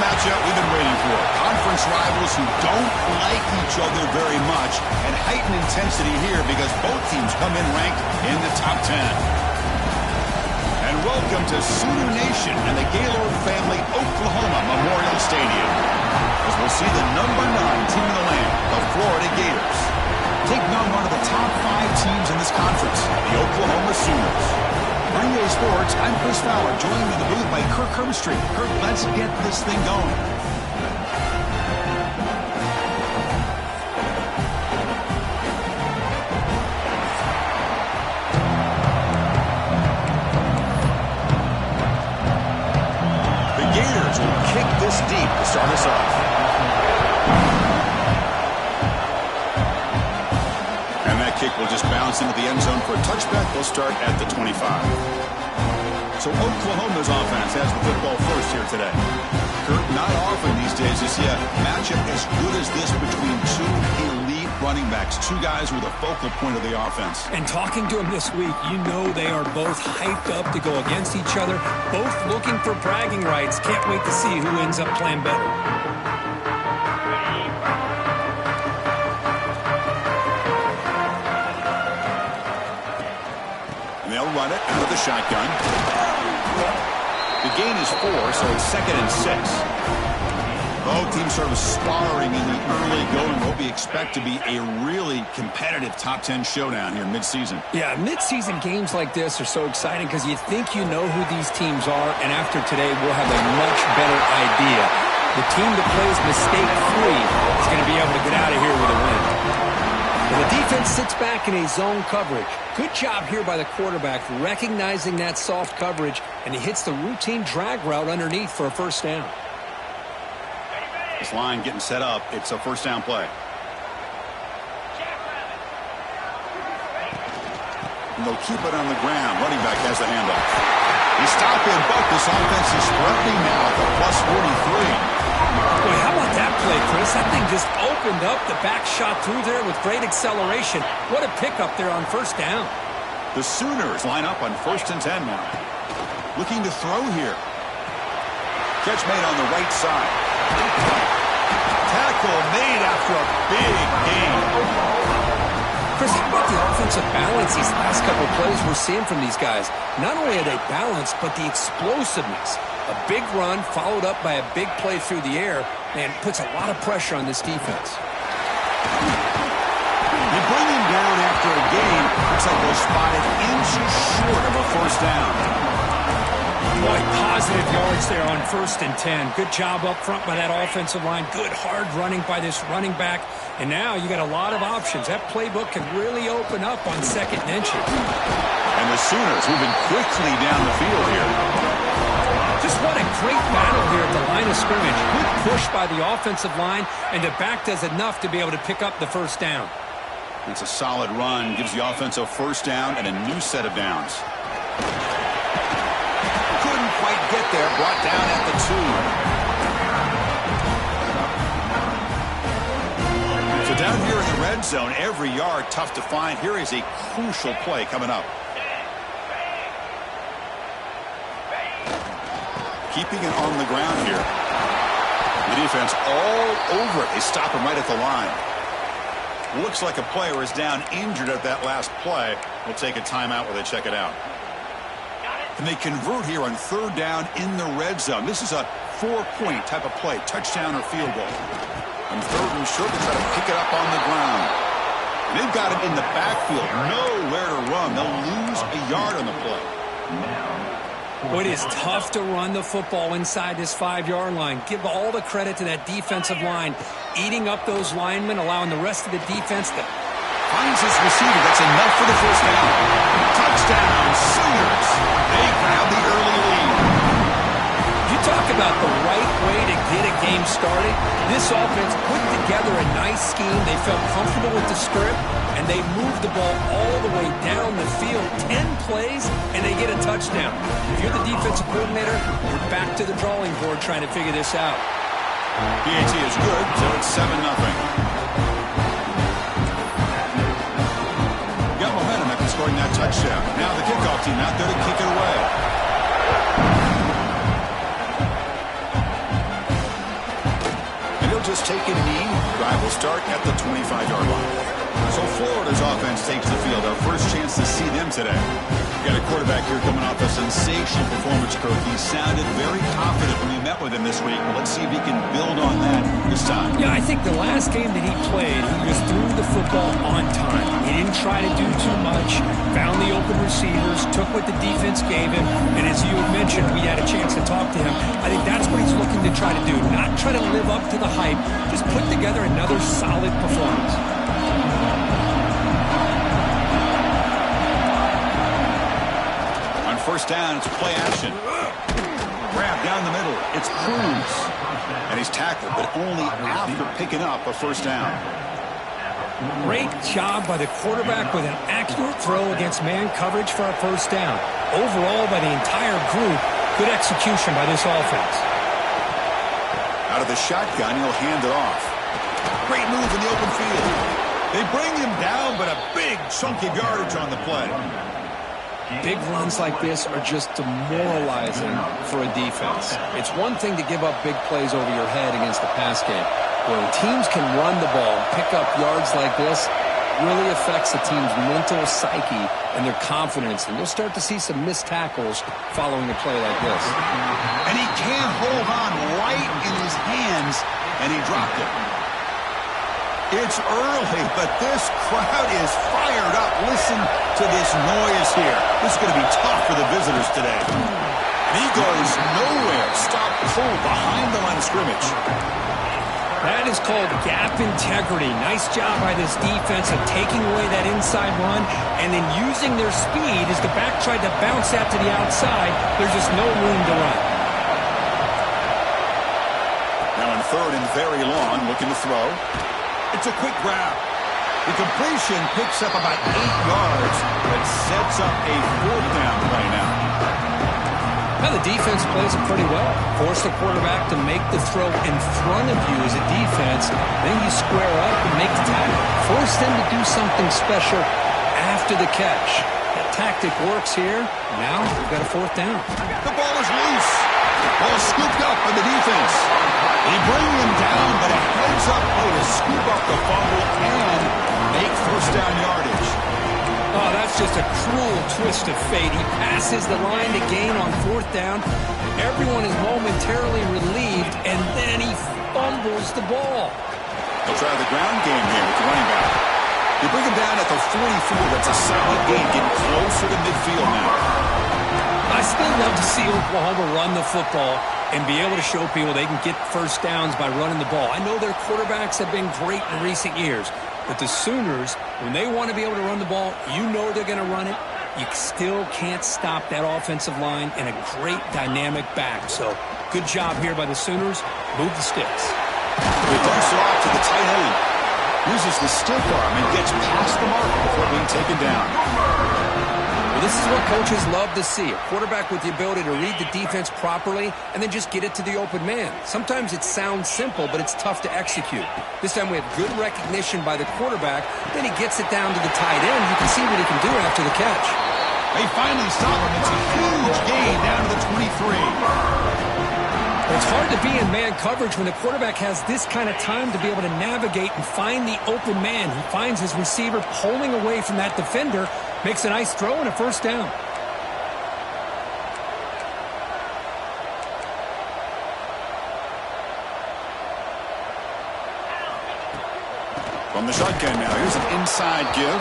matchup we've been waiting for. Conference rivals who don't like each other very much, and heightened intensity here because both teams come in ranked in the top 10. And welcome to Sooner Nation and the Gaylord Family Oklahoma Memorial Stadium, as we'll see the number 9 team in the land, the Florida Gators, taking on one of the top 5 teams in this conference, the Oklahoma Sooners. NBA Sports, I'm Chris Fowler, joined in the booth by Kirk Herbstreit. Kirk, let's get this thing going. The Gators will kick this deep to start us off. Kick will just bounce into the end zone for a touchback. They'll start at the 25. So Oklahoma's offense has the football first here today. Kurt, not often these days you see a matchup as good as this between two elite running backs, two guys who are the focal point of the offense. And talking to them this week, you know they are both hyped up to go against each other, both looking for bragging rights. Can't wait to see who ends up playing better. Run it out of the shotgun. The gain is 4, so it's 2nd and 6. Both teams sort of sparring in the early going. What we expect to be a really competitive top 10 showdown here mid-season. Yeah, mid-season games like this are so exciting because you think you know who these teams are, and after today we'll have a much better idea. The team that plays mistake-free is going to be able to get out of here with a win. The defense sits back in a zone coverage. Good job here by the quarterback recognizing that soft coverage, and he hits the routine drag route underneath for a first down. This line getting set up. It's a first down play. And they'll keep it on the ground. Running back has the handoff. He stopped in, but this offense is threatening now at the +43. Boy, how about that play, Chris? That thing just opened up. The back shot through there with great acceleration. What a pickup there on first down. The Sooners line up on 1st and 10 now. Looking to throw here. Catch made on the right side. Tackle made after a big gain. Chris, how about the offensive balance these last couple of plays we're seeing from these guys? Not only are they balanced, but the explosiveness. A big run followed up by a big play through the air, and puts a lot of pressure on this defense. You bring him down after a gain. Looks like they'll spot it inches short of a first down. Boy, positive yards there on 1st and 10. Good job up front by that offensive line. Good hard running by this running back. And now you got a lot of options. That playbook can really open up on 2nd and inches. And the Sooners moving quickly down the field here. Just what a great battle here at the line of scrimmage. Good push by the offensive line, and the back does enough to be able to pick up the first down. It's a solid run. Gives the offense a first down and a new set of downs. Couldn't quite get there. Brought down at the 2. So down here in the red zone, every yard tough to find. Here is a crucial play coming up. Keeping it on the ground here. The defense all over it. They stop him right at the line. Looks like a player is down injured at that last play. We'll take a timeout while they check it out. And they convert here on 3rd down in the red zone. This is a 4-point type of play, touchdown or field goal. On 3rd and short, they try to pick it up on the ground. And they've got him in the backfield, nowhere to run. They'll lose a yard on the play. Well, it is tough to run the football inside this 5-yard line. Give all the credit to that defensive line, eating up those linemen, allowing the rest of the defense to... Finds his receiver. That's enough for the first down. Touchdown, Sooners. They grab the early lead. You talk about the right way to get a game started. This offense put together a nice scheme. They felt comfortable with the script, and they moved the ball all the way down the field. 10 plays, and they get a touchdown. If you're the defensive coordinator, you're back to the drawing board trying to figure this out. PAT is good, so it's 7-0. Got momentum after scoring that touchdown. Now the kickoff team out there to kick it away. Let's take a knee. Drive will start at the 25-yard line. So Florida's offense takes the field. Our first chance to see them today. Got a quarterback here coming off a sensational performance, Kirk. He sounded very confident when we met with him this week. Let's see if he can build on that this time. Yeah, I think the last game that he played, he just threw the football on time. He didn't try to do too much, found the open receivers, took what the defense gave him, and as you had mentioned, we had a chance to talk to him. I think that's what he's looking to try to do, not try to live up to the hype, just put together another solid performance. First down, it's play action. Grab down the middle. It's Cruz. And he's tackled, but only after picking up a first down. Great job by the quarterback with an accurate throw against man coverage for a first down. Overall, by the entire group, good execution by this offense. Out of the shotgun, he'll hand it off. Great move in the open field. They bring him down, but a big chunk of yardage on the play. Big runs like this are just demoralizing for a defense. It's one thing to give up big plays over your head against the pass game. When teams can run the ball and pick up yards like this, it really affects the team's mental psyche and their confidence. And you'll start to see some missed tackles following a play like this. And he can't hold on right in his hands, and he dropped it. It's early, but this crowd is fired up. Listen to this noise here. This is going to be tough for the visitors today. And he goes nowhere. Stop cold behind the line of scrimmage. That is called gap integrity. Nice job by this defense of taking away that inside run and then using their speed as the back tried to bounce out to the outside. There's just no room to run. Now in third and very long, looking to throw. It's a quick grab. The completion picks up about 8 yards, but sets up a fourth down play now. Now the defense plays it pretty well. Force the quarterback to make the throw in front of you as a defense. Then you square up and make the tackle. Force them to do something special after the catch. That tactic works here. Now we've got a fourth down. The ball is loose. Ball scooped up by the defense. They bring him down, but a heads-up play to scoop up the fumble and make first down yardage. Oh, that's just a cruel twist of fate. He passes the line to gain on fourth down. Everyone is momentarily relieved, and then he fumbles the ball. They'll try the ground game here with the running back. They bring him down at the 44. That's a solid gain, getting closer to midfield now. I still love to see Oklahoma run the football and be able to show people they can get first downs by running the ball. I know their quarterbacks have been great in recent years, but the Sooners, when they want to be able to run the ball, you know they're going to run it. You still can't stop that offensive line and a great dynamic back. So good job here by the Sooners. Move the sticks. He dumps it off to the tight end. Uses the stick arm and gets past the mark before being taken down. Well, this is what coaches love to see. A quarterback with the ability to read the defense properly and then just get it to the open man. Sometimes it sounds simple, but it's tough to execute. This time we have good recognition by the quarterback. Then he gets it down to the tight end. You can see what he can do after the catch. They finally stop him. It's a huge gain down to the 23. It's hard to be in man coverage when the quarterback has this kind of time to be able to navigate and find the open man. He finds his receiver pulling away from that defender, makes a nice throw and a first down. From the shotgun now, here's an inside give.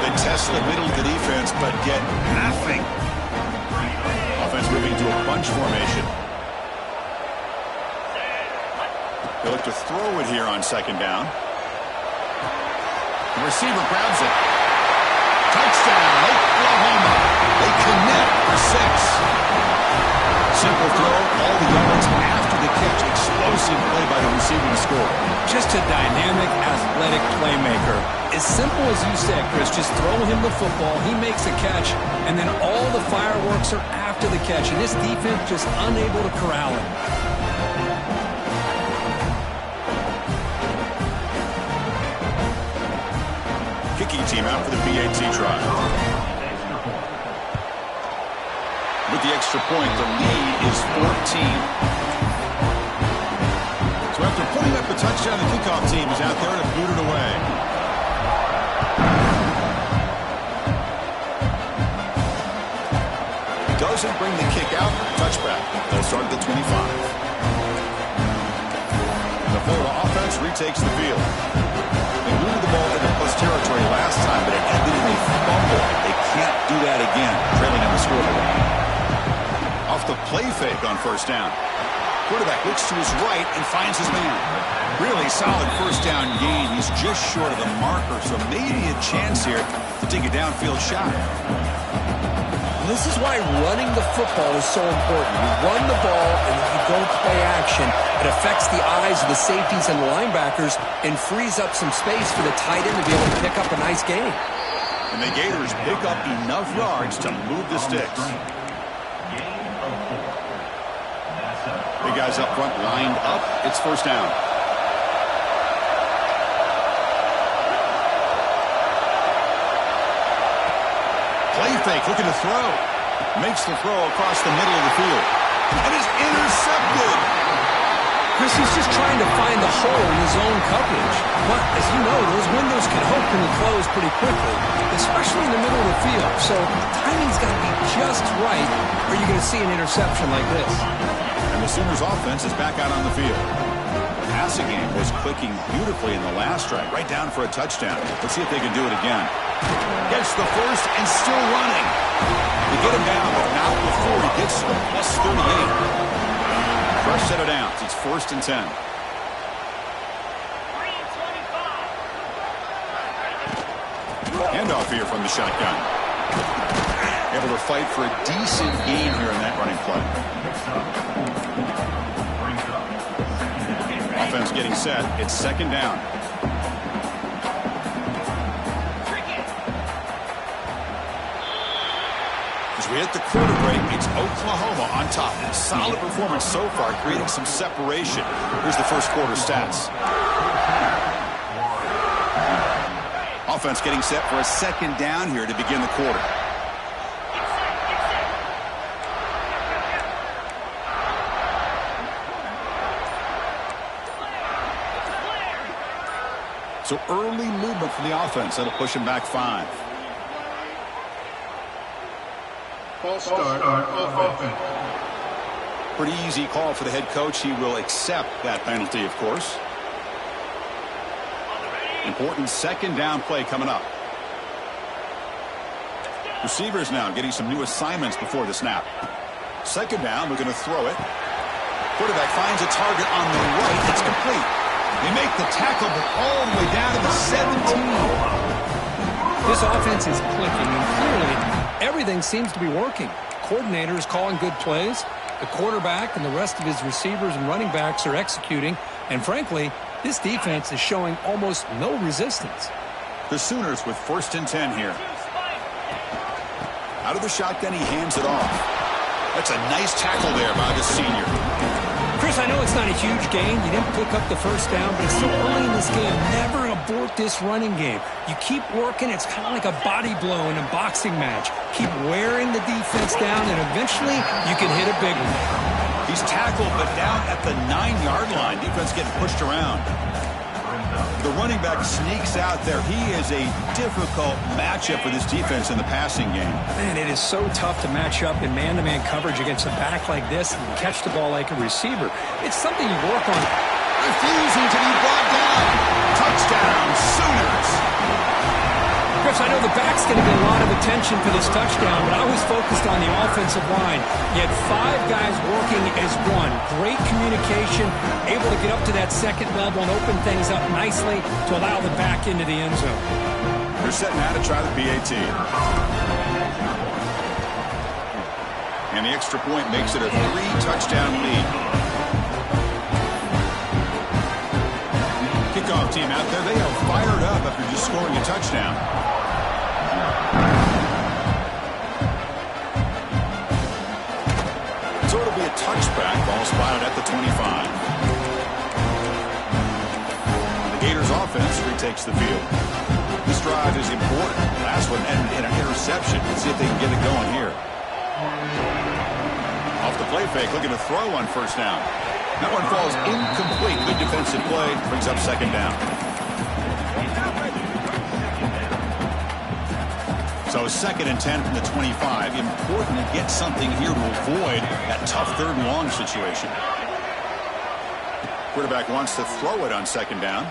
They test the middle of the defense, but get nothing. Offense moving to a bunch formation. They look to throw it here on second down. The receiver grabs it. Touchdown, Oklahoma. They connect for 6. Simple throw, all the yards after the catch. Explosive play by the receiver to score. Just a dynamic, athletic playmaker. As simple as you said, Chris, just throw him the football, he makes a catch, and then all the fireworks are after the catch. And this defense just unable to corral him. Kicking team out for the BAT try. With the extra point, the lead is 14. So After putting up a touchdown, the kickoff team is out there to boot it away. Doesn't bring the kick out. Touchback. They'll start at the 25. The Florida offense retakes the field. They moved the ball into plus territory last time, but it ended in a fumble. They can't do that again, trailing on the scoreboard. Off the play fake on first down. Quarterback looks to his right and finds his man. Really solid first down gain. He's just short of the marker, so maybe a chance here to take a downfield shot. This is why running the football is so important. You run the ball and you don't play action. It affects the eyes of the safeties and the linebackers and frees up some space for the tight end to be able to pick up a nice gain. And the Gators pick up enough yards to move the sticks. Big guys up front lined up. It's first down. Play fake, looking to throw. Makes the throw across the middle of the field. And is intercepted. Chris, he's just trying to find the hole in his own coverage. But, as you know, those windows can open and close pretty quickly, especially in the middle of the field. So, timing's got to be just right, or you're going to see an interception like this. And the Sooners offense is back out on the field. The passing game was clicking beautifully in the last drive, right down for a touchdown. Let's see if they can do it again. Gets the first and still running. They get him down, but not before he gets to the plus 38. Fresh set of downs. It's first and 10. Handoff here from the shotgun. Able to fight for a decent gain here in that running play. Offense getting set. It's second down. As we hit the quarter break, it's Oklahoma on top. Solid performance so far, creating some separation. Here's the first quarter stats. Offense getting set for a second down here to begin the quarter. So early movement from the offense. That'll push him back 5. False start offense. Pretty easy call for the head coach. He will accept that penalty, of course. Important second down play coming up. Receivers now getting some new assignments before the snap. Second down, we're going to throw it. Quarterback finds a target on the right. It's complete. They make the tackle, but all the way down to the 17. This offense is clicking, and clearly everything seems to be working. Coordinator is calling good plays. The quarterback and the rest of his receivers and running backs are executing. And frankly, this defense is showing almost no resistance. The Sooners with first and 10 here. Out of the shotgun, he hands it off. That's a nice tackle there by the senior. Chris, I know it's not a huge gain. You didn't pick up the first down, but it's still early in this game. Never abort this running game. You keep working. It's kind of like a body blow in a boxing match. Keep wearing the defense down, and eventually you can hit a big one. He's tackled, but down at the 9-yard line. Defense getting pushed around. The running back sneaks out there. He is a difficult matchup for this defense in the passing game. Man, it is so tough to match up in man-to-man coverage against a back like this and catch the ball like a receiver. It's something you work on. Refusing to be brought down. Touchdown, Sooners. Chris, I know the back's going to get a lot of attention for this touchdown, but I was focused on the offensive line. You had 5 guys working as one. Great communication, able to get up to that second level and open things up nicely to allow the back into the end zone. They're setting out to try the PAT. And the extra point makes it a 3-touchdown lead. Kickoff team out there, they are fired up after just scoring a touchdown. So it'll be a touchback, ball spotted at the 25. The Gators offense retakes the field. This drive is important. Last one ended in an interception. Let's see if they can get it going here. Off the play fake, looking to throw on first down. That one falls incomplete. Good defensive play. Brings up second down. So 2nd and 10 from the 25. Important to get something here to avoid that tough 3rd and long situation. Quarterback wants to throw it on 2nd down.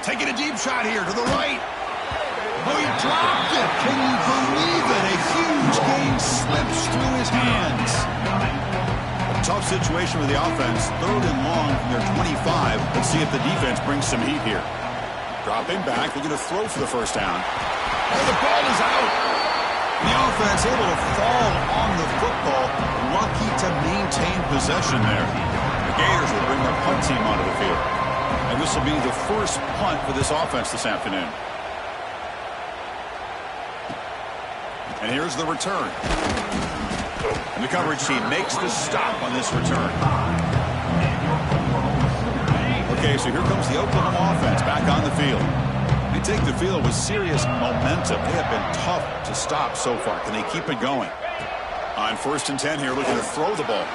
Taking a deep shot here to the right. Oh, he dropped it. Can you believe it? A huge gain slips through his hands. A tough situation with the offense. 3rd and long from their 25. Let's see if the defense brings some heat here. Dropping back. They're going to throw for the 1st down. Oh, the ball is out. The offense able to fall on the football. Lucky to maintain possession there. The Gators will bring their punt team onto the field. And this will be the first punt for this offense this afternoon. And here's the return. And the coverage team makes the stop on this return. Okay, so here comes the Oklahoma offense back on the field. They take the field with serious momentum. They have been tough to stop so far. Can they keep it going? On 1st and 10 here, looking to throw the ball.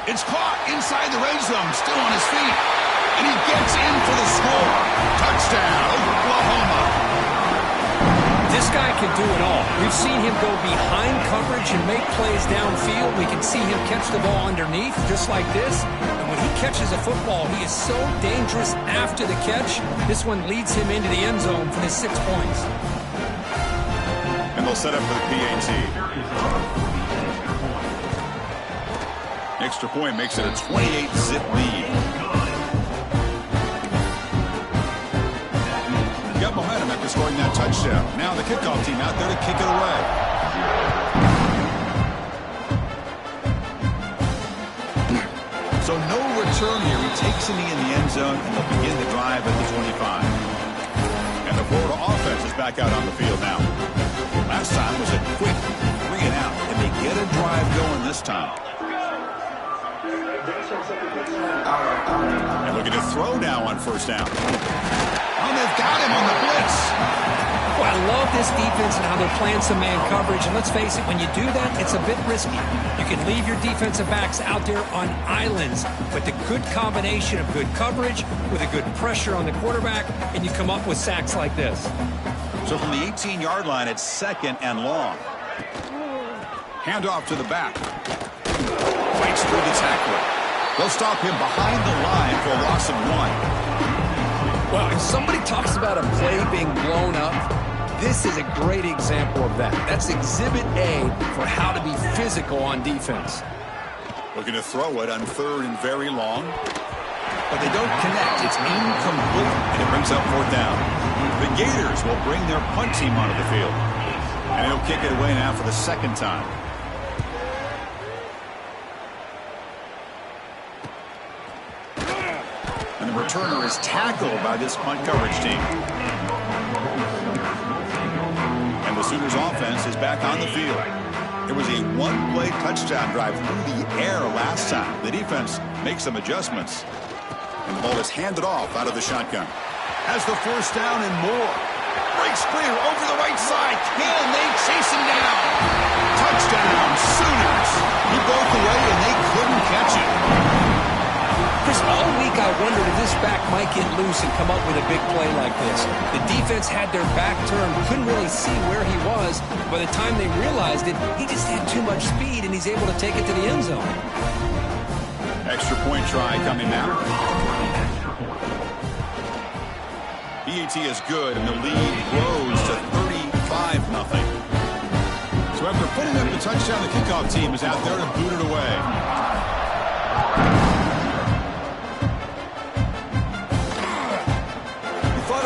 It's caught inside the red zone, still on his feet. And he gets in for the score. Touchdown, Oklahoma. This guy can do it all. We've seen him go behind coverage and make plays downfield. We can see him catch the ball underneath, just like this. And when he catches a football, he is so dangerous after the catch. This one leads him into the end zone for the 6 points. And they'll set up for the PAT. Extra point makes it a 28-zip lead. Got momentum after scoring that touchdown. Now the kickoff team out there to kick it away. So no return here. He takes it in the end zone, and they'll begin the drive at the 25. And the Florida offense is back out on the field now. Last time was a quick 3 and out, and they get a drive going this time. And looking to throw now on 1st down. Oh, they've got him on the blitz. Well, I love this defense and how they're playing some man coverage. And let's face it, when you do that, it's a bit risky. You can leave your defensive backs out there on islands, but the good combination of good coverage with a good pressure on the quarterback, and you come up with sacks like this. So from the 18-yard line, it's 2nd and long. Handoff to the back. Fights through the tackler. They'll stop him behind the line for a loss of 1. Well, if somebody talks about a play being blown up, this is a great example of that. That's Exhibit A for how to be physical on defense. Looking to throw it on 3rd and very long. But they don't connect. It's incomplete, and it brings up 4th down. The Gators will bring their punt team onto the field. And he'll kick it away now for the 2nd time. And the returner is tackled by this punt coverage team. And the Sooners offense is back on the field. It was a 1-play touchdown drive through the air last time. The defense makes some adjustments. And the ball is handed off out of the shotgun. Has the 1st down and more. Breaks clear over the right side. Can they chase him down? Touchdown, Sooners. He broke away and they couldn't catch him. Chris, all week I wondered if this back might get loose and come up with a big play like this. The defense had their back turned, couldn't really see where he was. By the time they realized it, he just had too much speed, and he's able to take it to the end zone. Extra point try coming now. PAT is good, and the lead grows to 35-0. So after putting up the touchdown, the kickoff team is out there to boot it away.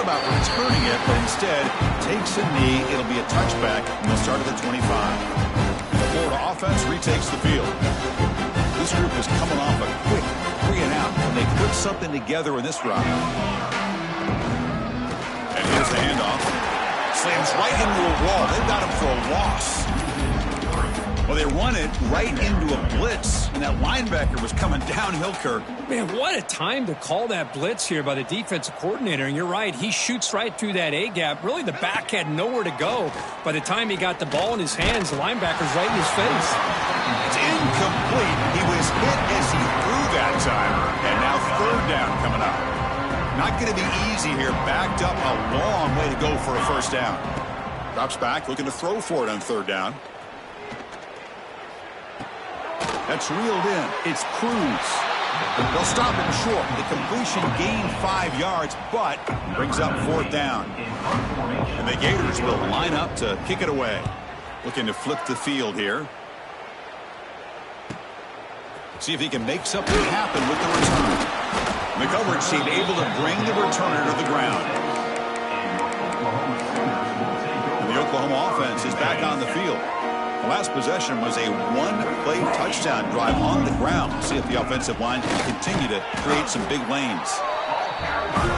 About returning it, but instead takes a knee. It'll be a touchback from the start of the 25. The Florida offense retakes the field. This group is coming off a quick 3 and out, and they put something together in this drive. And here's the handoff. Slams right into a wall. They've got him for a loss. Well, they run it right into a blitz, and that linebacker was coming downhill, Kirk. Man, what a time to call that blitz here by the defensive coordinator. And you're right, he shoots right through that A-gap. Really, the back had nowhere to go. By the time he got the ball in his hands, the linebacker's right in his face. It's incomplete. He was hit as he threw time. And now third down coming up. Not going to be easy here. Backed up a long way to go for a first down. Drops back, looking to throw for it on third down. That's reeled in. It's Cruz. They'll stop him short. The completion gained 5 yards, but brings up fourth down. And the Gators will line up to kick it away. Looking to flip the field here. See if he can make something happen with the return. The coverage team able to bring the returner to the ground. And the Oklahoma offense is back on the field. The last possession was a one-play touchdown drive on the ground. See if the offensive line can continue to create some big lanes.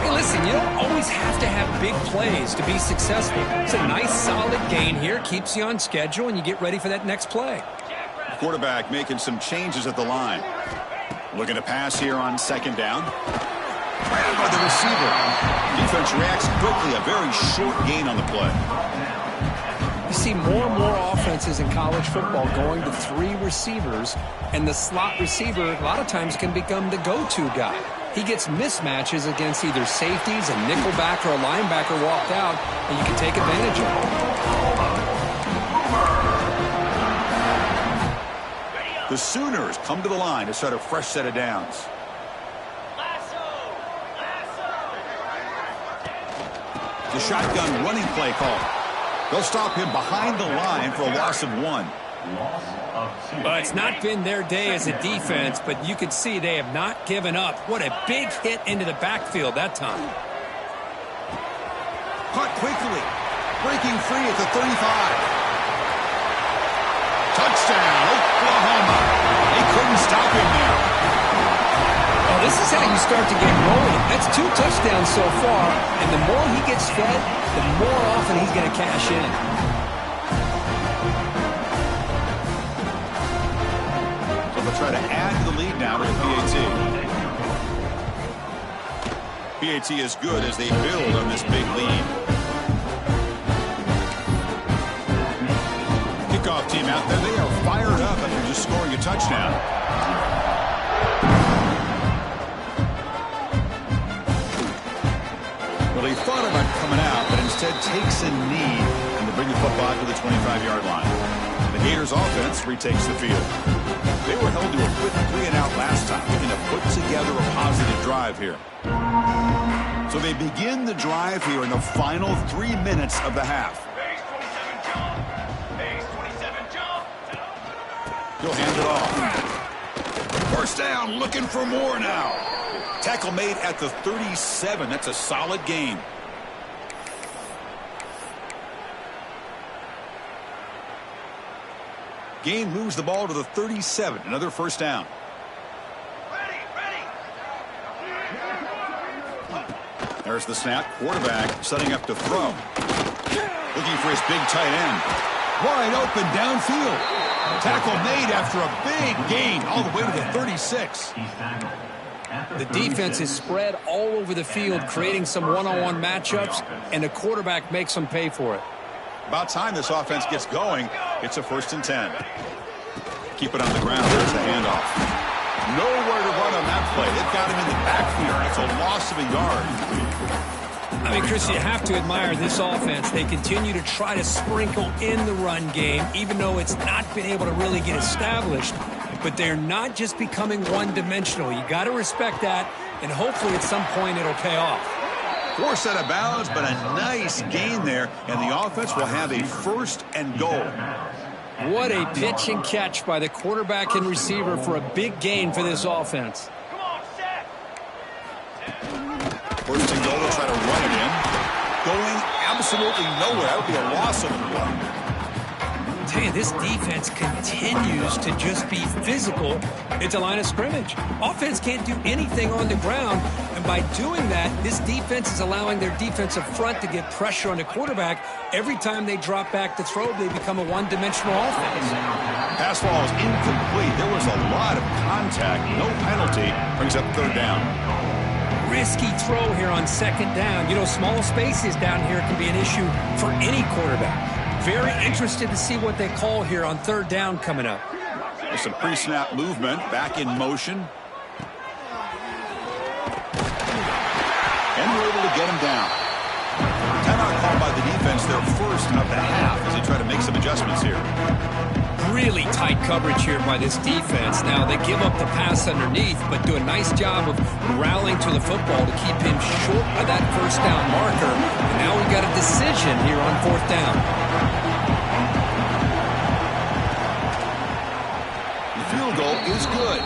Hey, listen, you don't always have to have big plays to be successful. It's a nice, solid gain here. Keeps you on schedule, and you get ready for that next play. The quarterback making some changes at the line. Looking to pass here on second down. Right by the receiver. Defense reacts quickly. A very short gain on the play. You see more and more offenses in college football going to 3 receivers, and the slot receiver a lot of times can become the go-to guy. He gets mismatches against either safeties, a nickelback, or a linebacker walked out, and you can take advantage of it. The Sooners come to the line to start a fresh set of downs. The shotgun running play call. They'll stop him behind the line for a loss of 1. Well, it's not been their day as a defense, but you can see they have not given up. What a big hit into the backfield that time. Caught quickly. Breaking free at the 35. Touchdown, Oklahoma. They couldn't stop him there. Oh, this is how you start to get rolling. That's 2 touchdowns so far, and the more he gets fed, the more often he's going to cash in. So they'll try to add to the lead now with the PAT. PAT is good as they build on this big lead. Kickoff team out there. They are fired up after just scoring a touchdown. Well, he thought about coming out, but instead takes a knee and to bring the football to the 25-yard line. The Gators offense retakes the field. They were held to a quick 3-and-out last time, looking to put together a positive drive here. So they begin the drive here in the final 3 minutes of the half. He'll hand it off. First down, looking for more now. Tackle made at the 37. That's a solid gain. Gain moves the ball to the 37. Another first down. There's the snap. Quarterback setting up to throw. Looking for his big tight end. Wide open downfield. Tackle made after a big gain all the way to the 36. The defense is spread all over the field, creating some one-on-one matchups, and the quarterback makes them pay for it. About time this offense gets going. It's a 1st and 10. Keep it on the ground. There's the handoff. Nowhere to run on that play. They've got him in the backfield. It's a loss of a yard. I mean, Chris, you have to admire this offense. They continue to try to sprinkle in the run game, even though it's not been able to really get established. But they're not just becoming one-dimensional. You got to respect that, and hopefully at some point it'll pay off. 4 set of bounds, but a nice gain there, and the offense will have a 1st and goal. What a pitch and catch by the quarterback and receiver for a big gain for this offense. 1st and goal, they'll try to run it in. Going absolutely nowhere. That would be a loss of the play. Tell you, this defense continues to just be physical at the line of scrimmage. Offense can't do anything on the ground, and by doing that, this defense is allowing their defensive front to get pressure on the quarterback. Every time they drop back to throw, they become a one-dimensional offense. Pass ball is incomplete. There was a lot of contact. No penalty. Brings up 3rd down. Risky throw here on 2nd down. You know, small spaces down here can be an issue for any quarterback. Very interested to see what they call here on 3rd down coming up. There's some pre-snap movement. Back in motion. get him down. Timeout called by the defense, their first of the half, as they try to make some adjustments here. Really tight coverage here by this defense. Now, they give up the pass underneath, but do a nice job of rallying to the football to keep him short of that first down marker. And now we've got a decision here on fourth down. The field goal is good.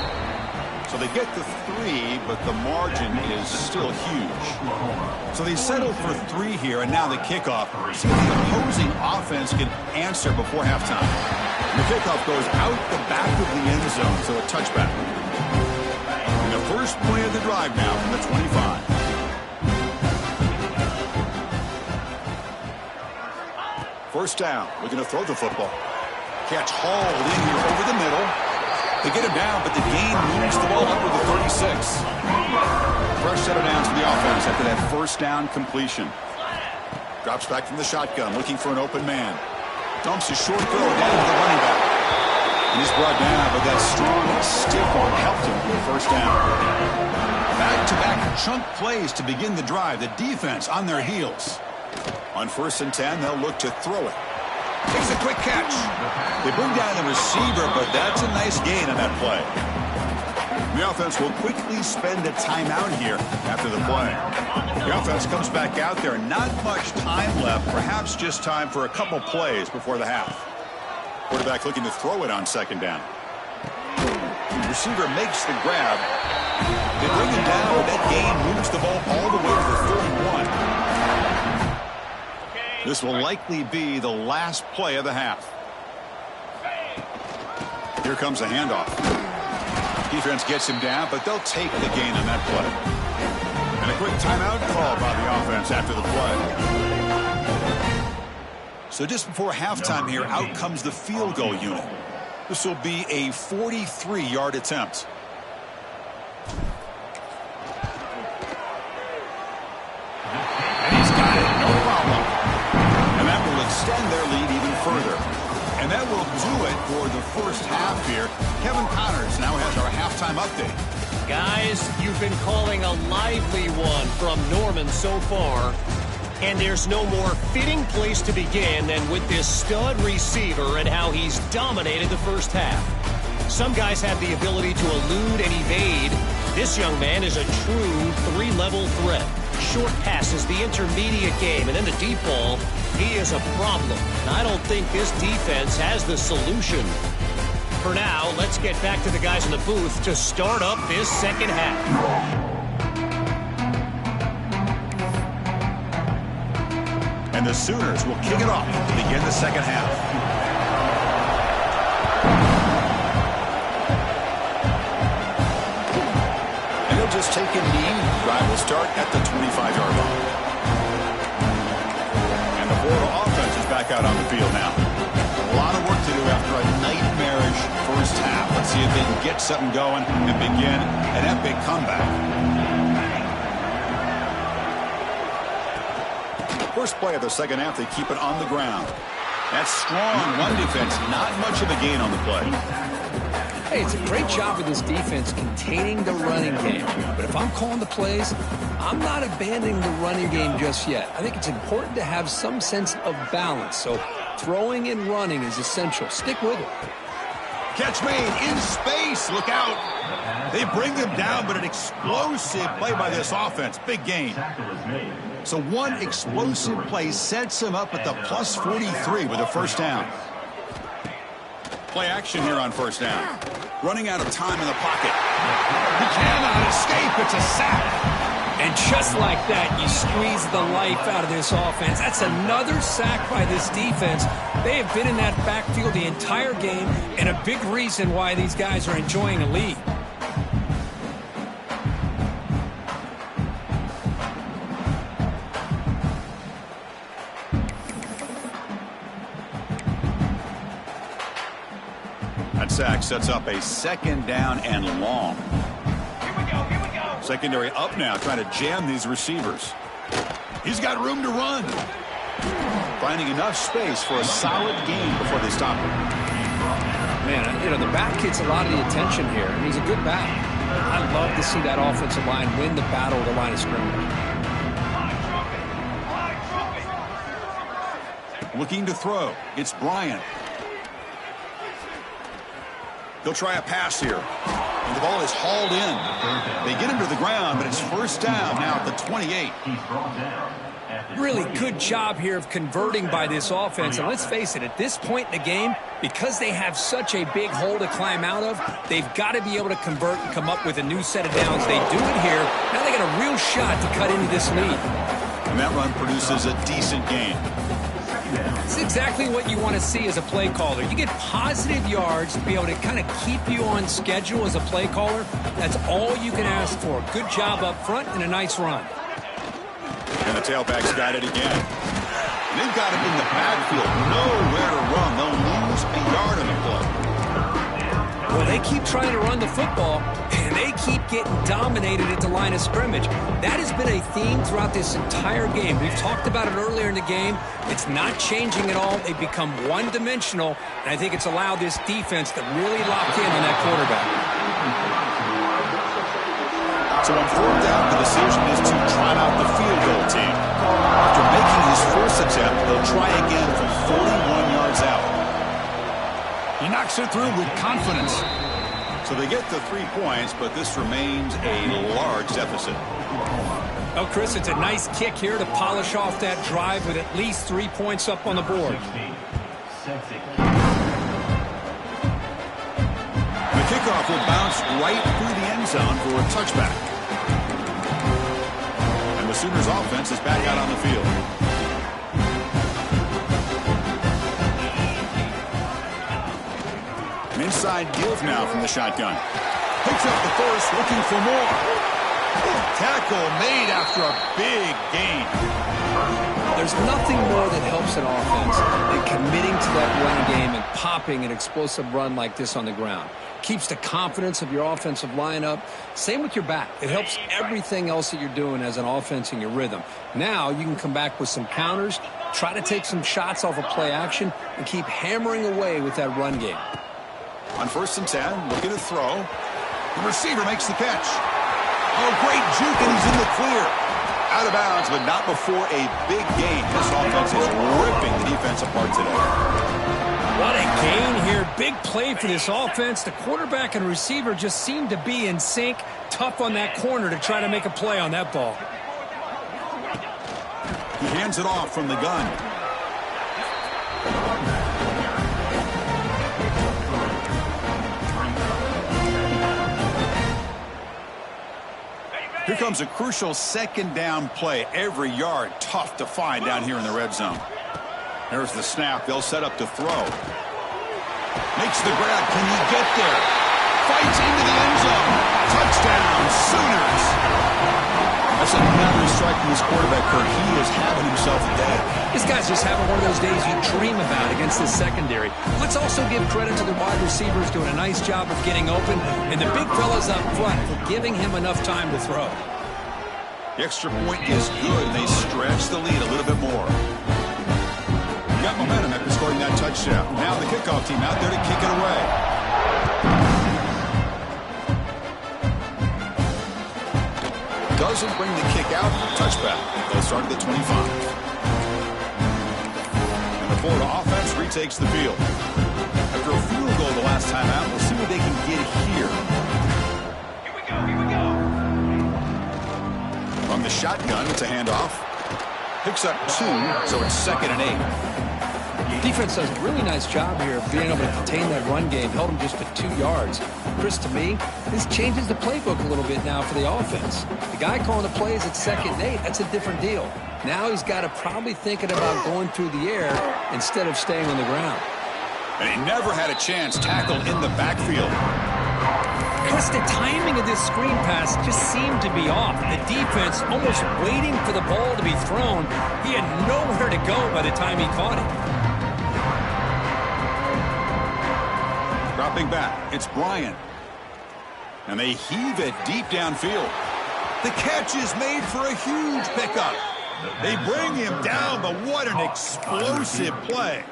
So they get the 3, but the margin is still huge. So they settle for 3 here, and now the kickoff. See if the opposing offense can answer before halftime. The kickoff goes out the back of the end zone, so a touchback. And the first play of the drive now from the 25. First down. We're going to throw the football. Catch hauled in here over the middle. They get him down, but the gain moves the ball up to the 36. Fresh set of downs for the offense after that first down completion. Drops back from the shotgun, looking for an open man. Dumps a short throw down to the running back. And he's brought down, but that strong, stiff arm helped him with the first down. Back-to-back chunk plays to begin the drive. The defense on their heels. On 1st and 10, they'll look to throw it. Takes a quick catch. They bring down the receiver, but that's a nice gain on that play. The offense will quickly spend a timeout here after the play. The offense comes back out there. Not much time left. Perhaps just time for a couple plays before the half. Quarterback looking to throw it on 2nd down. The receiver makes the grab. They bring him down, but that gain moves the ball all the way to the 31. This will likely be the last play of the half. Here comes a handoff. Defense gets him down, but they'll take the gain on that play. And a quick timeout call by the offense after the play. So just before halftime here, out comes the field goal unit. This will be a 43-yard attempt. And he's got it, no problem. And that will extend their lead even further. And that will do it for the first half here. Kevin Connors now has our halftime update. Guys, you've been calling a lively one from Norman so far. And there's no more fitting place to begin than with this stud receiver and how he's dominated the first half. Some guys have the ability to elude and evade. This young man is a true 3-level threat. Short passes, the intermediate game, and then the deep ball. He is a problem. And I don't think this defense has the solution. For now, let's get back to the guys in the booth to start up this second half. And the Sooners will kick it off to begin the second half. And they'll just take a knee. Drive will start at the 25-yard line. And the Florida offense is back out on the field now. A lot of work to do after a nightmarish first half. Let's see if they can get something going and begin an epic comeback. First play of the second half, they keep it on the ground. That's strong run defense. Not much of a gain on the play. Hey, it's a great job of this defense containing the running game. But if I'm calling the plays, I'm not abandoning the running game just yet. I think it's important to have some sense of balance. So throwing and running is essential. Stick with it. Catch made in space. Look out. They bring them down, but an explosive play by this offense. Big gain. So one explosive play sets him up at the plus 43 with a first down. Play action here on first down. Running out of time in the pocket. He cannot escape. It's a sack. And just like that, you squeeze the life out of this offense. That's another sack by this defense. They have been in that backfield the entire game, and a big reason why these guys are enjoying a lead. That sack sets up a second down and long. Secondary up now, trying to jam these receivers. He's got room to run. Finding enough space for a solid gain before they stop him. Man, you know, the back gets a lot of the attention here, and he's a good back. I love to see that offensive line win the battle at the line of scrimmage. Looking to throw. It's Bryant. He'll try a pass here. And the ball is hauled in. They get him to the ground, but it's first down now at the 28. Really good job here of converting by this offense. And let's face it, at this point in the game, because they have such a big hole to climb out of, they've got to be able to convert and come up with a new set of downs. They do it here. Now they got a real shot to cut into this lead. And that run produces a decent gain. It's exactly what you want to see as a play caller. You get positive yards to be able to kind of keep you on schedule as a play caller. That's all you can ask for. Good job up front and a nice run. And the tailback's got it again. And they've got him in the backfield. Nowhere to run. They'll lose a yard on the play. Well, they keep trying to run the football, and they keep getting dominated at the line of scrimmage. That has been a theme throughout this entire game. We've talked about it earlier in the game. It's not changing at all. They've become one-dimensional, and I think it's allowed this defense to really lock in on that quarterback. So on fourth down, the decision is to try out the field goal team. After making his first attempt, they'll try again from 41 yards out. He knocks it through with confidence. So they get the 3 points, but this remains a large deficit. Oh, Chris, it's a nice kick here to polish off that drive with at least 3 points up on the board. The kickoff will bounce right through the end zone for a touchback. And the Sooners offense is back out on the field. An inside give now from the shotgun. Picks up the first, looking for more. Tackle made after a big gain. There's nothing more that helps an offense than committing to that run game and popping an explosive run like this on the ground. Keeps the confidence of your offensive lineup. Same with your back. It helps everything else that you're doing as an offense in your rhythm. Now you can come back with some counters, try to take some shots off of play action, and keep hammering away with that run game. On 1st and 10, looking to throw. The receiver makes the catch. Oh, great juke, and he's in the clear. Out of bounds, but not before a big gain. This offense is ripping the defense apart today. What a gain here. Big play for this offense. The quarterback and receiver just seem to be in sync. Tough on that corner to try to make a play on that ball. He hands it off from the gun. Here comes a crucial 2nd down play. Every yard tough to find down here in the red zone. There's the snap. They'll set up to throw. Makes the grab. Can he get there? Fights into the end zone. Touchdown, Sooners. That's another strike from his quarterback, Kirk. He is having himself a day. This guy's just having one of those days you dream about against this secondary. Let's also give credit to the wide receivers doing a nice job of getting open, and the big fellas up front for giving him enough time to throw. The extra point is good. They stretch the lead a little bit more. Got momentum after scoring that touchdown. Now the kickoff team out there to kick it away. Doesn't bring the kick out. Touchback. They'll start at the 25. And the Florida offense retakes the field. After a field goal the last time out, we'll see what they can get here. Here we go. From the shotgun, it's a handoff. Picks up 2, so it's 2nd and 8. Defense does a really nice job here of being able to contain that run game. Held them just to 2 yards. Chris, to me, this changes the playbook a little bit now for the offense. The guy calling the plays at 2nd and 8, that's a different deal. Now he's got to probably thinking about going through the air instead of staying on the ground. And he never had a chance tackled in the backfield. Chris, the timing of this screen pass just seemed to be off. The defense almost waiting for the ball to be thrown. He had nowhere to go by the time he caught it. Dropping back, it's Bryant. And they heave it deep downfield. The catch is made for a huge pickup. They bring him down, but what an explosive play.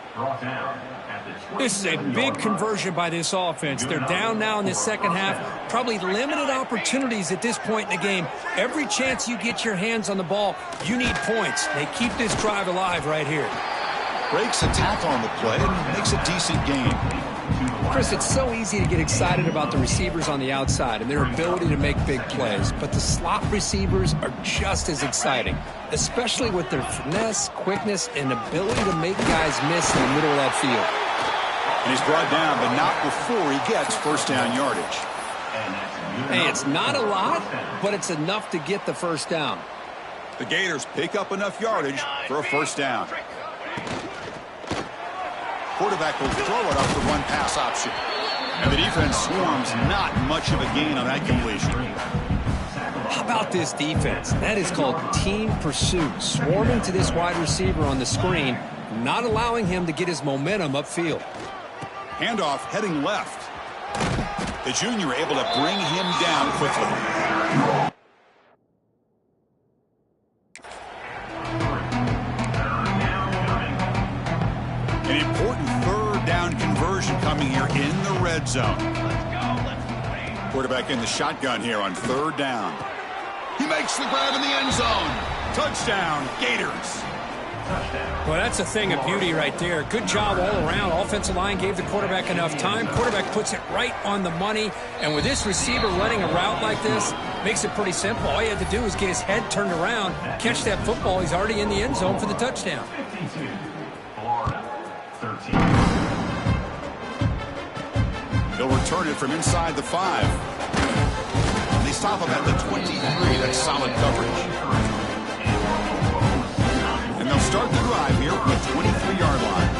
This is a big conversion by this offense. They're down now in the second half. Probably limited opportunities at this point in the game. Every chance you get your hands on the ball, you need points. They keep this drive alive right here. Breaks a tackle on the play and makes a decent gain. Chris, it's so easy to get excited about the receivers on the outside and their ability to make big plays, but the slot receivers are just as exciting, especially with their finesse, quickness, and ability to make guys miss in the middle of that field. And he's brought down, but not before he gets first down yardage. Hey, it's not a lot, but it's enough to get the first down. The Gators pick up enough yardage for a first down. Quarterback will throw it up the run-pass option. And the defense swarms, not much of a gain on that completion. How about this defense? That is called team pursuit. Swarming to this wide receiver on the screen, not allowing him to get his momentum upfield. Handoff heading left. The junior able to bring him down quickly. An important third down conversion coming here in the red zone. Quarterback in the shotgun here on third down. He makes the grab in the end zone. Touchdown, Gators. Well, that's a thing of beauty right there. Good job all around. Offensive line gave the quarterback enough time. Quarterback puts it right on the money. And with this receiver running a route like this, makes it pretty simple. All you have to do is get his head turned around, catch that football. He's already in the end zone for the touchdown. He'll return it from inside the 5. And they stop him at the 23. That's solid coverage. And they'll start the drive here from the 23-yard line.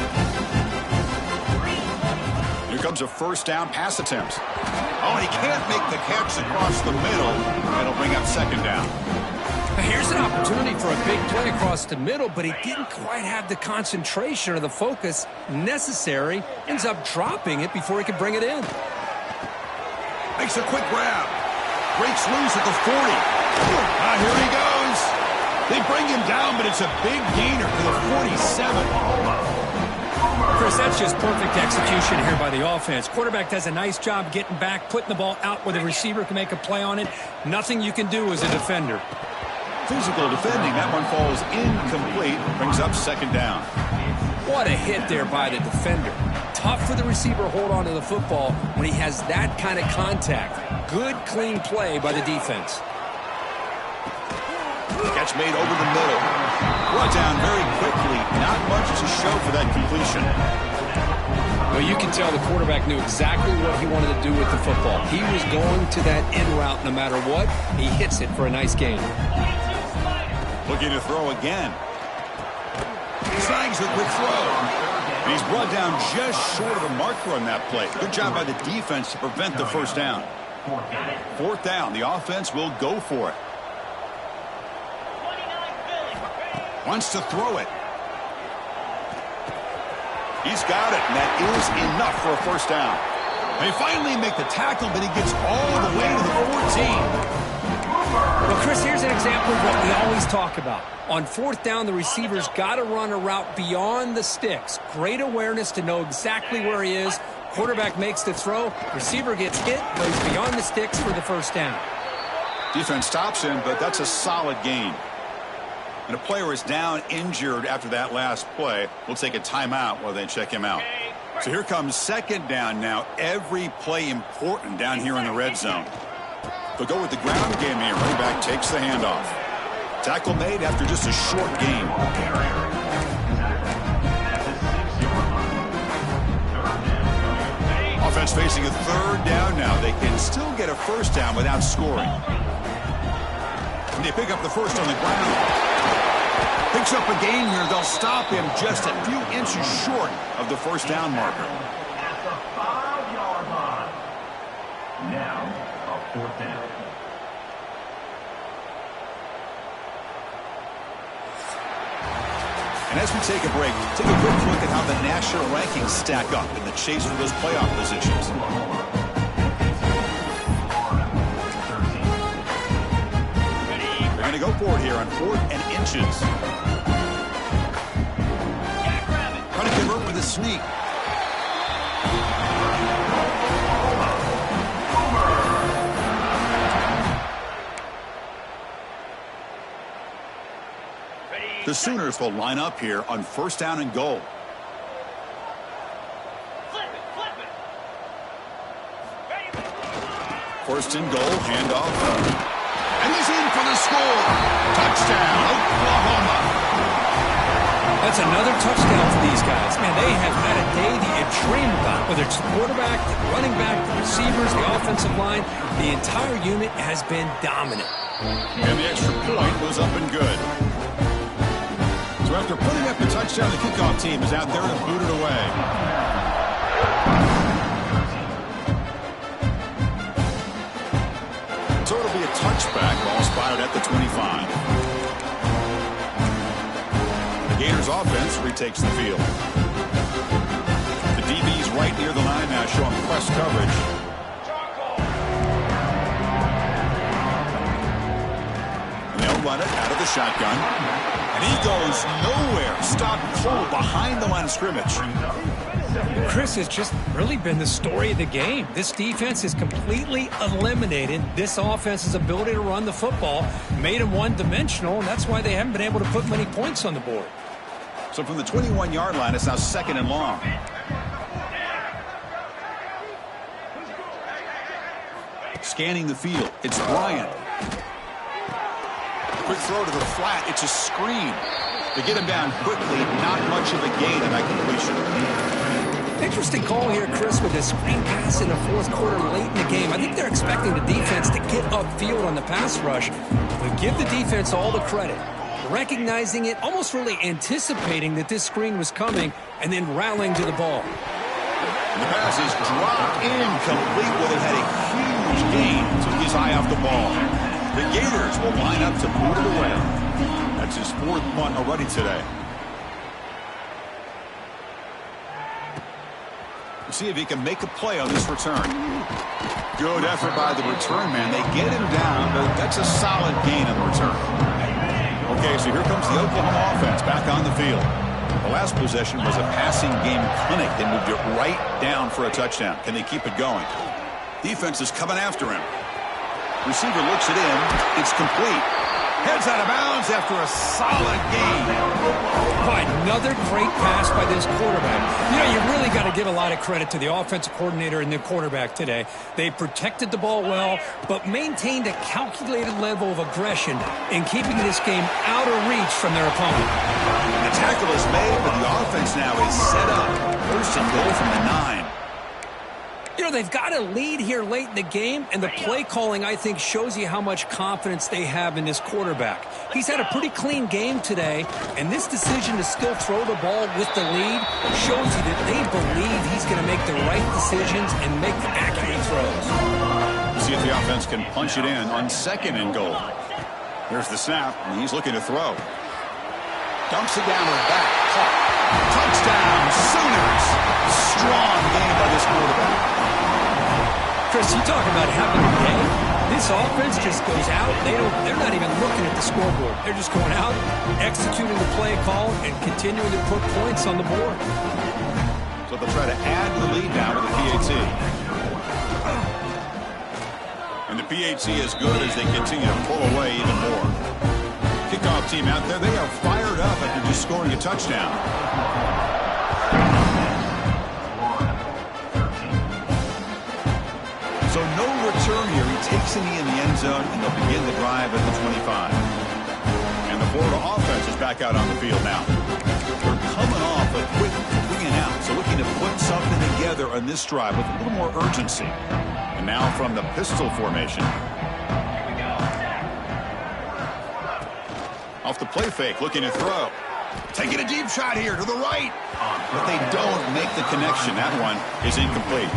Here comes a first down pass attempt. Oh, and he can't make the catch across the middle. That'll bring up second down. Here's an opportunity for a big play across the middle, but he didn't quite have the concentration or the focus necessary. Ends up dropping it before he could bring it in. Makes a quick grab. Breaks loose at the 40. Here he goes. They bring him down, but it's a big gainer to the 47. Chris, that's just perfect execution here by the offense. Quarterback does a nice job getting back, putting the ball out where the receiver can make a play on it. Nothing you can do as a defender. Physical defending. That one falls incomplete. Brings up second down. What a hit there by the defender. Tough for the receiver to hold on to the football when he has that kind of contact. Good, clean play by the defense. Catch made over the middle. Brought down very quickly. Not much to show for that completion. Well, you can tell the quarterback knew exactly what he wanted to do with the football. He was going to that in route no matter what. He hits it for a nice gain. Looking to throw again. Snags a quick throw. And he's brought down just short of the marker on that play. Good job by the defense to prevent the first down. Fourth down. The offense will go for it. Wants to throw it. He's got it, and that is enough for a first down. They finally make the tackle, but he gets all the way to the 14. Well, Chris, here's an example of what we always talk about. On fourth down, the receiver's got to run a route beyond the sticks. Great awareness to know exactly where he is. Quarterback makes the throw. Receiver gets hit, plays beyond the sticks for the first down. Defense stops him, but that's a solid gain. And a player is down injured after that last play. We'll take a timeout while they check him out. So here comes second down now. Every play important down here in the red zone. They'll go with the ground game here. Running back takes the handoff. Tackle made after just a short gain. Offense facing a third down now. They can still get a first down without scoring. And they pick up the first on the ground. Picks up a gain here. They'll stop him just a few inches short of the first down marker. At the 5-yard line. Now, a fourth down. And as we take a break, take a quick look at how the national rankings stack up in the chase for those playoff positions. They're going to go for it here on 4th and inches. Trying to convert with a sneak. The Sooners will line up here on first down and goal. First and goal, handoff. And he's in for the score. Touchdown, Oklahoma. That's another touchdown for these guys. Man, they have had a day that you dream about. Whether it's the quarterback, the running back, the receivers, the offensive line, the entire unit has been dominant. And the extra point was up and good. So after putting up the touchdown, the kickoff team is out there to boot it away. So it'll be a touchback. Ball spotted at the 25. The Gators offense retakes the field. The DB's right near the line now, showing press coverage. And they'll run it out of the shotgun. And he goes nowhere. Stopped cold behind the line of scrimmage. Chris, has just really been the story of the game. This defense has completely eliminated this offense's ability to run the football, made them one-dimensional, and that's why they haven't been able to put many points on the board. So from the 21-yard line, it's now 2nd and long. Scanning the field, it's Bryant. Quick throw to the flat, it's a screen. To get him down quickly, not much of a gain in that completion. Interesting call here, Chris, with this screen pass in the fourth quarter late in the game. I think they're expecting the defense to get upfield on the pass rush, but give the defense all the credit. Recognizing it, almost really anticipating that this screen was coming, and then rallying to the ball. And the pass is dropped incomplete. Well, it had a huge gain, so he's high off the ball. The Gators will line up to boot it away. That's his 4th punt already today. We'll see if he can make a play on this return. Good effort by the return man. They get him down, but that's a solid gain on the return. Okay, so here comes the Oklahoma offense back on the field. The last possession was a passing game clinic. They moved it right down for a touchdown. Can they keep it going? Defense is coming after him. Receiver looks it in. It's complete. Heads out of bounds after a solid gain. By another great pass by this quarterback. You know, you really got to give a lot of credit to the offensive coordinator and the quarterback today. They protected the ball well, but maintained a calculated level of aggression in keeping this game out of reach from their opponent. The tackle is made, but the offense now is set up. First and goal from the 9. You know, they've got a lead here late in the game, and the play calling, I think, shows you how much confidence they have in this quarterback. He's had a pretty clean game today, and this decision to still throw the ball with the lead shows you that they believe he's going to make the right decisions and make the accurate throws. We'll see if the offense can punch it in on 2nd and goal. Here's the snap, and he's looking to throw. Dumps it down to the back. Caught. Touchdown, Sooners. Strong game by this quarterback. Chris, you talk about having a day. This offense just goes out. They're not even looking at the scoreboard. They're just going out, executing the play call, and continuing to put points on the board. So they'll try to add the lead now with the PAT. And the PAT is good as they continue to pull away even more. Kickoff team out there, they are fired up after just scoring a touchdown. So no return here. He takes it in the end zone, and they'll begin the drive at the 25. And the Florida offense is back out on the field now. They're coming off a quick 3 and out, so looking to put something together on this drive with a little more urgency. And now from the pistol formation. Off the play fake, looking to throw. Taking a deep shot here to the right. But they don't make the connection. That one is incomplete.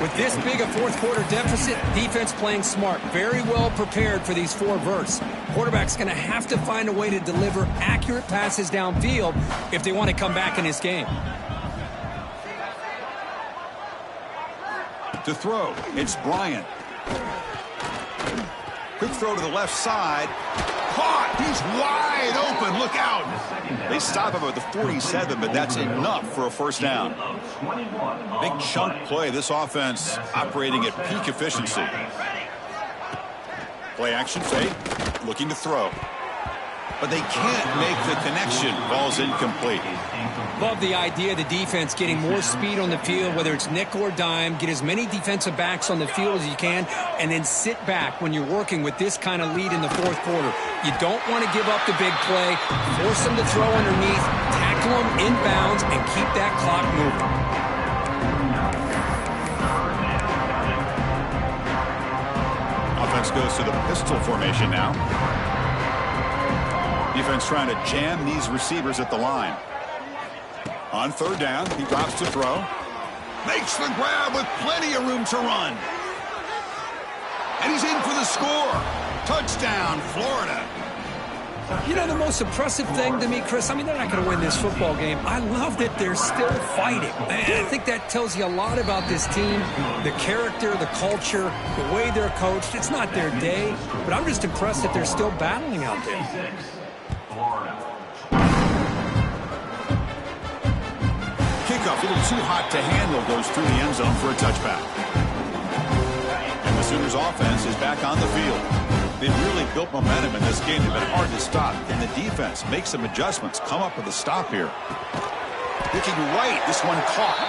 With this big a fourth quarter deficit, defense playing smart, very well prepared for these 4 verts. Quarterback's going to have to find a way to deliver accurate passes downfield if they want to come back in this game. To throw, it's Bryant. Quick throw to the left side. Caught! He's wide open. Look out! They stop him at the 47, but that's enough for a first down. Big chunk play. This offense operating at peak efficiency. Play action fake. Looking to throw. but they can't make the connection. Ball's incomplete. Love the idea of the defense getting more speed on the field, whether it's nickel or dime. Get as many defensive backs on the field as you can, and then sit back when you're working with this kind of lead in the fourth quarter. You don't want to give up the big play. Force them to throw underneath, tackle them inbounds, and keep that clock moving. Offense goes to the pistol formation now. Defense trying to jam these receivers at the line. On third down, he drops to throw. Makes the grab with plenty of room to run. And he's in for the score. Touchdown, Florida. You know, the most impressive thing to me, Chris, I mean, they're not going to win this football game. I love that they're still fighting. Man, I think that tells you a lot about this team, the character, the culture, the way they're coached. It's not their day, but I'm just impressed that they're still battling out there. Kickoff, a little too hot to handle, goes through the end zone for a touchback. And the Sooners offense is back on the field. They've really built momentum in this game. They've been hard to stop. And the defense makes some adjustments, come up with a stop here. Looking right, this one caught.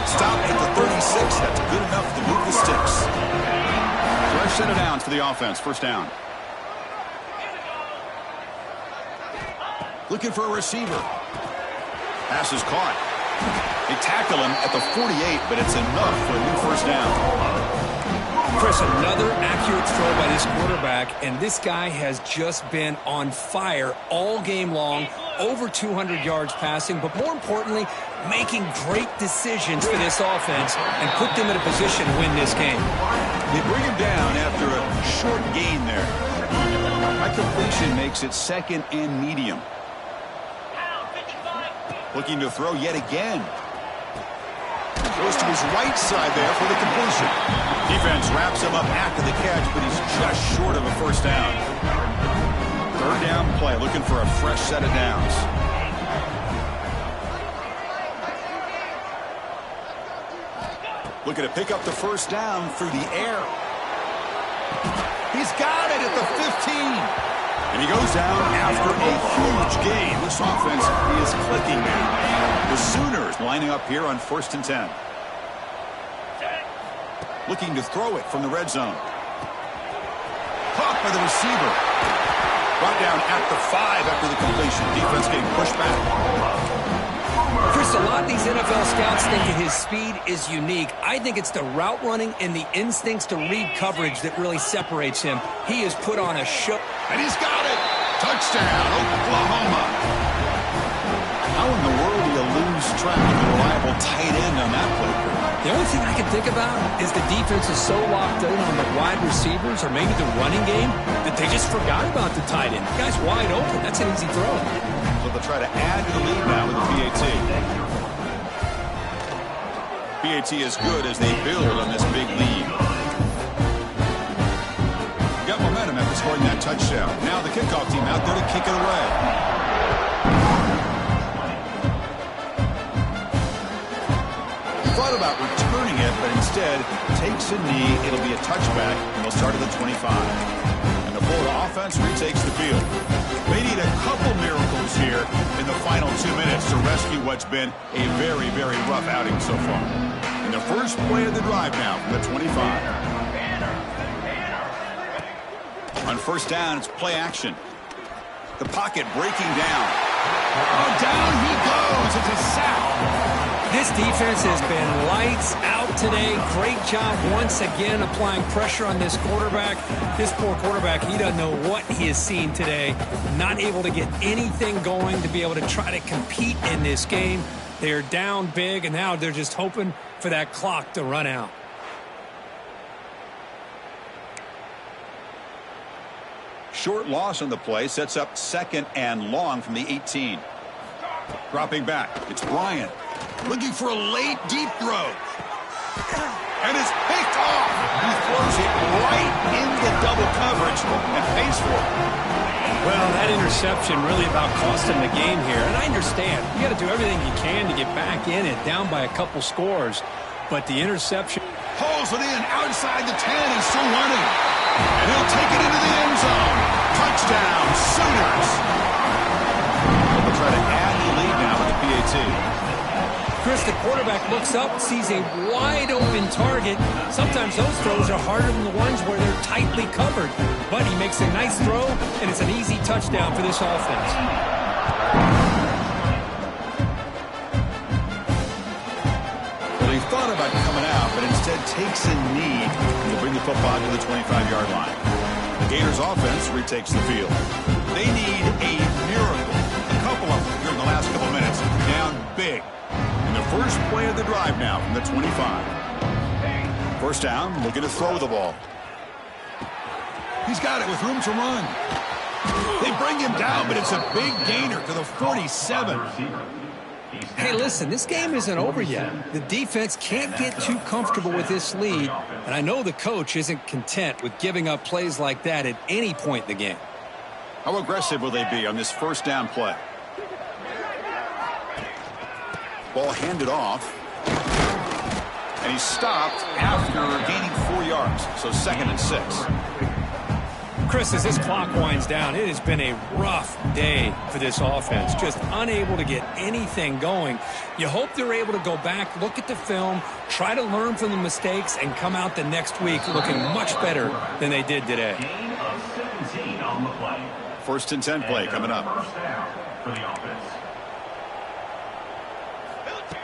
Stop at the 36. That's good enough to move the sticks. Fresh set of downs for the offense. First down. Looking for a receiver. Pass is caught. They tackle him at the 48, but it's enough for a new first down. Chris, another accurate throw by this quarterback, and this guy has just been on fire all game long, over 200 yards passing, but more importantly, making great decisions for this offense and put them in a position to win this game. They bring him down after a short gain there. That completion makes it second and medium. Looking to throw yet again. Goes to his right side there for the completion. Defense wraps him up after the catch, but he's just short of a first down. Third down play, looking for a fresh set of downs. Looking to pick up the first down through the air. He's got it at the 15. And he goes down after a huge gain. This offense is clicking now. The Sooners lining up here on 1st and 10. Looking to throw it from the red zone. Caught by the receiver. Brought down at the 5 after the completion. Defense getting pushed back. Chris, a lot of these NFL scouts think that his speed is unique. I think it's the route running and the instincts to read coverage that really separates him. He has put on a show. And he's got it. Touchdown, Oklahoma. How in the world do you lose track of a reliable tight end on that play? The only thing I can think about is the defense is so locked in on the wide receivers or maybe the running game that they just forgot about the tight end. The guy's wide open. That's an easy throw. So they'll try to add to the lead now with the PAT. PAT is good as they build on this big lead. Got momentum after scoring that touchdown. Now the kickoff team out there to kick it away. Thought about returning it, but instead takes a knee. It'll be a touchback, and they'll start at the 25. And the Florida offense retakes the field. They need a couple miracles here in the final 2 minutes to rescue what's been a very, very rough outing so far. And the first play of the drive now from the 25. On first down, it's play action. The pocket breaking down. Oh, down he goes. It's a sack. This defense has been lights out today. Great job once again applying pressure on this quarterback. This poor quarterback, he doesn't know what he has seen today. Not able to get anything going to be able to try to compete in this game. They're down big, and now they're just hoping for that clock to run out. Short loss on the play sets up second and long from the 18. Dropping back, it's Bryant. Looking for a late deep throw. And it's picked off. He throws it right into double coverage and pays for it. Well, that interception really about cost him the game here. And I understand. You got to do everything you can to get back in it, down by a couple scores. But the interception... Pulls it in outside the 10 and still running. And he'll take it into the end zone. Touchdown, Sooners. They'll try to add the lead now with the PAT. Chris, the quarterback looks up, sees a wide-open target. Sometimes those throws are harder than the ones where they're tightly covered. But he makes a nice throw, and it's an easy touchdown for this offense. Well, he thought about coming out, but instead takes a knee to bring the football to the 25-yard line. The Gators offense retakes the field. They need a miracle. A couple of them here in the last couple minutes. Down big. In the first play of the drive now from the 25. First down, looking to throw the ball. He's got it with room to run. They bring him down, but it's a big gainer to the 47. Hey, listen, this game isn't over yet. The defense can't get too comfortable with this lead, and I know the coach isn't content with giving up plays like that at any point in the game. How aggressive will they be on this first down play? Ball handed off. And he's stopped after gaining 4 yards. So 2nd and 6. Chris, as this clock winds down, it has been a rough day for this offense. Just unable to get anything going. You hope they're able to go back, look at the film, try to learn from the mistakes, and come out the next week looking much better than they did today. Gain of 17 on the play. 1st and 10 play coming up. First down for the offense.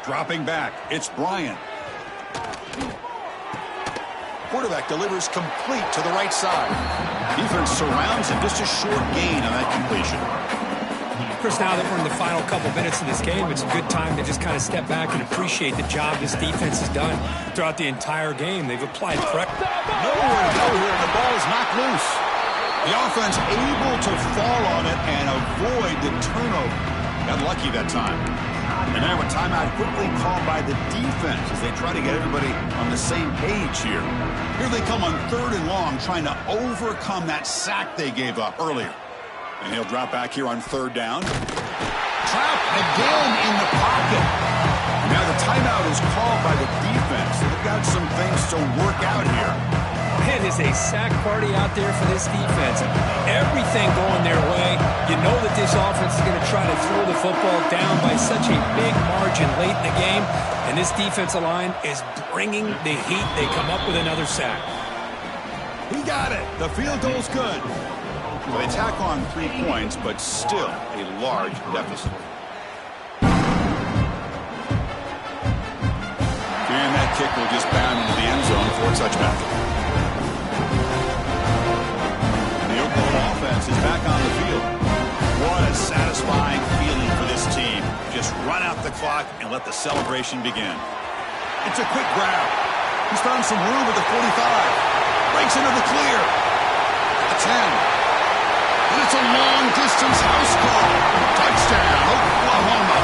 Dropping back, it's Bryant. Quarterback delivers complete to the right side. Defense surrounds him, just a short gain on that completion. Chris, now that we're in the final couple minutes of this game, it's a good time to just kind of step back and appreciate the job this defense has done throughout the entire game. They've applied pressure. Nowhere to go here, and the ball is knocked loose. The offense able to fall on it and avoid the turnover. Got lucky that time. And now a timeout quickly called by the defense as they try to get everybody on the same page here. Here they come on 3rd and long, trying to overcome that sack they gave up earlier. And he'll drop back here on 3rd down. Trapped again in the pocket. Now the timeout is called by the defense. They've got some things to work out here. It is a sack party out there for this defense. Everything going their way. You know that this offense is going to try to throw the football down by such a big margin late in the game. And this defensive line is bringing the heat. They come up with another sack. He got it. The field goal's good. So they tack on 3 points, but still a large deficit. And that kick will just bound into the end zone for a touchback. Offense is back on the field. What a satisfying feeling for this team. Just run out the clock and let the celebration begin. It's a quick grab. He's found some room at the 45. Breaks into the clear. The 10. And it's a long-distance house call. Touchdown, Oklahoma.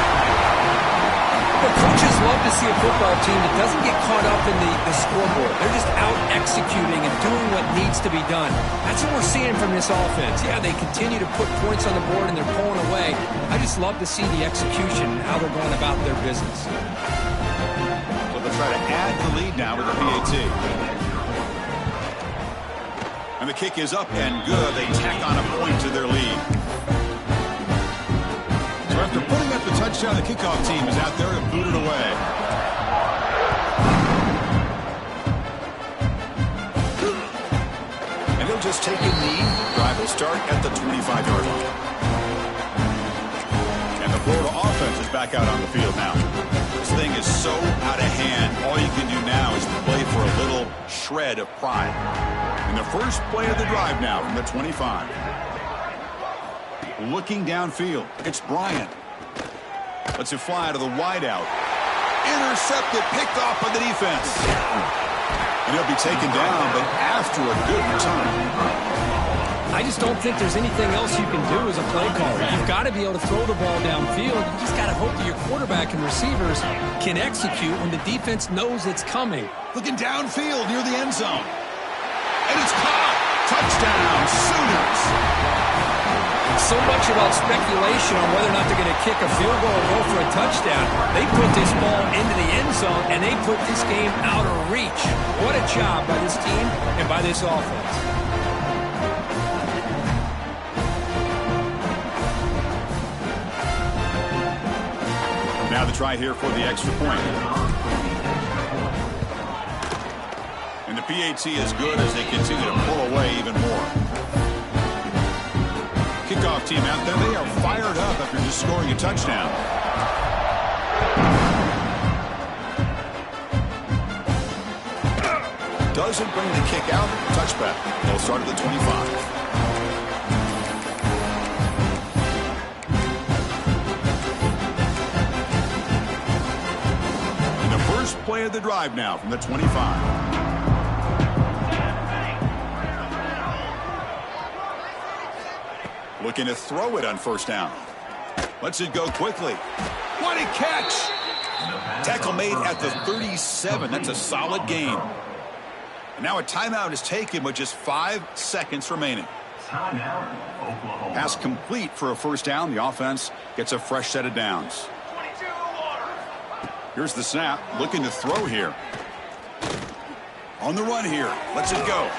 But coaches love to see a football team that doesn't get caught up in the scoreboard. They're just out executing and doing what needs to be done. That's what we're seeing from this offense. Yeah, they continue to put points on the board and they're pulling away. I just love to see the execution and how they're going about their business. So they'll try to add the lead now with the PAT. And the kick is up and good. They tack on a point to their lead. After putting up the touchdown, the kickoff team is out there to boot it away. And he'll just take a knee. Drive will start at the 25-yard line. And the Florida offense is back out on the field now. This thing is so out of hand. All you can do now is play for a little shred of pride. In the first play of the drive now from the 25. Looking downfield, it's Bryant. Lets it fly to the wideout. Intercepted, picked off by the defense. And he'll be taken down, but after a good return. I just don't think there's anything else you can do as a play caller. You've got to be able to throw the ball downfield. You just got to hope that your quarterback and receivers can execute when the defense knows it's coming. Looking downfield near the end zone. And it's caught. Touchdown, Sooners. So much about speculation on whether or not they're going to kick a field goal or go for a touchdown. They put this ball into the end zone, and they put this game out of reach. What a job by this team and by this offense. Now the try here for the extra point. And the PAT is good as they continue to pull away even more. Kickoff team out there, they are fired up after just scoring a touchdown. Doesn't bring the kick out. Touchback. They'll start at the 25. First play of the drive now from the 25. Looking to throw it on first down. Lets it go quickly. What a catch! Tackle made at the 37. That's a solid gain. And now a timeout is taken with just 5 seconds remaining. Timeout, Oklahoma. Pass complete for a first down. The offense gets a fresh set of downs. Here's the snap, looking to throw here. On the run here, lets it go.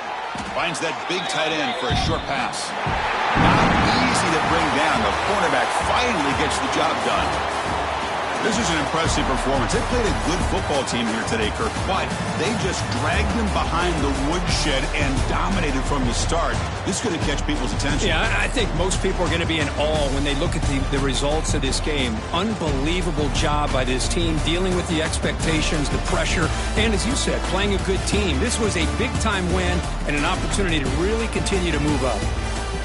Finds that big tight end for a short pass. Not easy to bring down. The cornerback finally gets the job done. This is an impressive performance. They played a good football team here today, Kirk, but they just dragged them behind the woodshed and dominated from the start. This is going to catch people's attention. Yeah, I think most people are going to be in awe when they look at the results of this game. Unbelievable job by this team, dealing with the expectations, the pressure, and as you said, playing a good team. This was a big-time win and an opportunity to really continue to move up.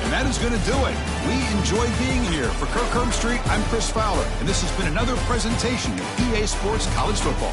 And that is going to do it. We enjoyed being here. For Kirk Herbstreit, I'm Chris Fowler, and this has been another presentation of EA Sports College Football.